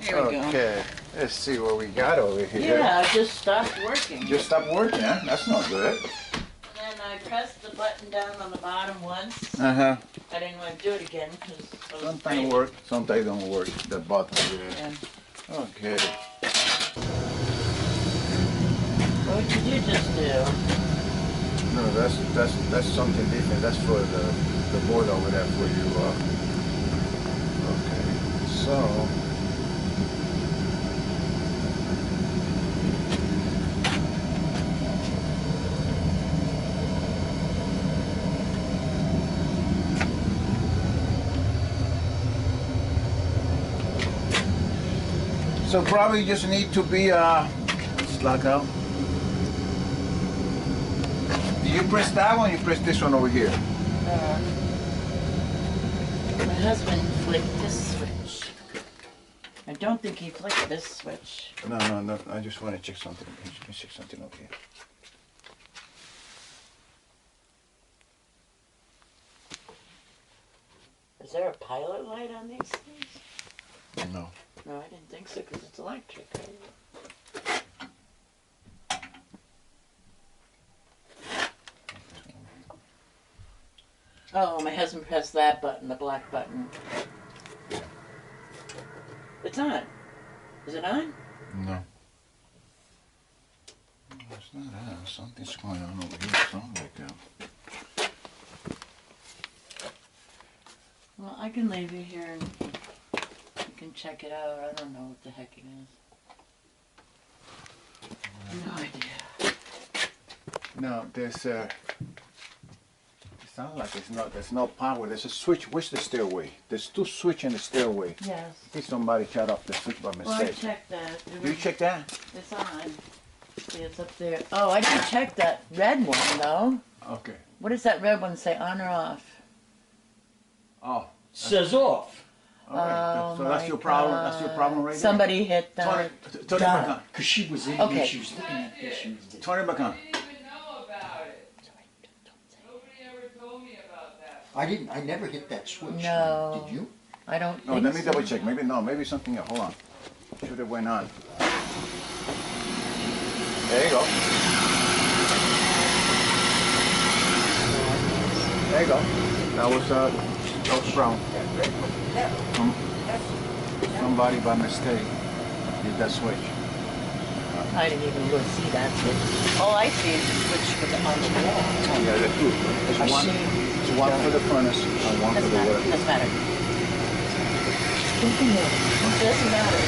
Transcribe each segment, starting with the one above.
Here we go. Okay, let's see what we got over here. Yeah, it just stopped working. Just stopped working, huh? That's not good. And then I pressed the button down on the bottom once. Uh-huh. I didn't want to do it again because Sometimes work, sometimes don't work. The button, yeah. Yeah. Okay. What did you just do? No, that's something different. That's for the board over there for you. Okay. So. So probably you just need to be slack out. Do you press that one? Or you press this one over here. My husband flicked this switch. I don't think he flicked this switch. No. I just want to check something. Let me check something over here. Is there a pilot light on these things? No. No, I didn't think so because it's electric. Oh, my husband pressed that button, the black button. It's on. Is it on? No. It's not on. Something's going on over here. Something like that. Well, I can leave you here and you can check it out. I don't know what the heck it is. No idea. No, there's it sounds like there's no power. There's a switch. Where's the stairway? There's two switches in the stairway. Yes. I think somebody shut off the switch by Well, I mistake. checked that. You check that? It's on. See, it's up there. Oh, I did check that red one, though. Okay. What does that red one say, on or off? Oh. Says off. All right. Oh, So that's my your problem. That's your problem right Somebody hit there. that. Turn it back on. Because she was in Okay. here, she was looking at this, she was... Turn it back on. I didn't even know about it. Nobody ever told me about that. I never hit that switch. No. Did you? I don't No, think let me so. double check. Maybe something else. Hold on. Should have went on. There you go. There you go. That was brown. Somebody by mistake did that switch. I didn't even really see that switch. All I see is the switch for the on the wall. Oh yeah, the two. There's I one. see. There's one for the furnace and one for Doesn't the matter. wood. Doesn't matter. Doesn't matter.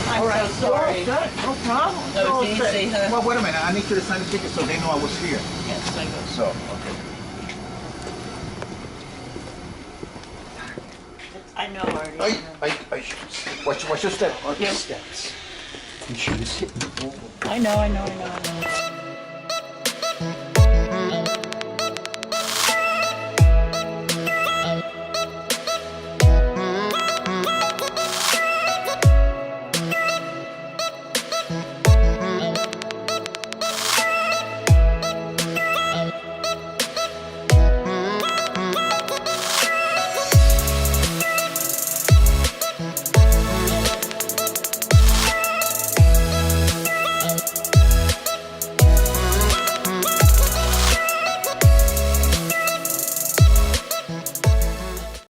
I'm All right, so sorry. no, no problem. That was No, easy, huh? Well, wait a minute. I need you to sign the ticket so they know I was here. Yes, I will. So, okay. I know already. Watch your step. Okay. Yes. Steps. And she was hitting the wall. I know.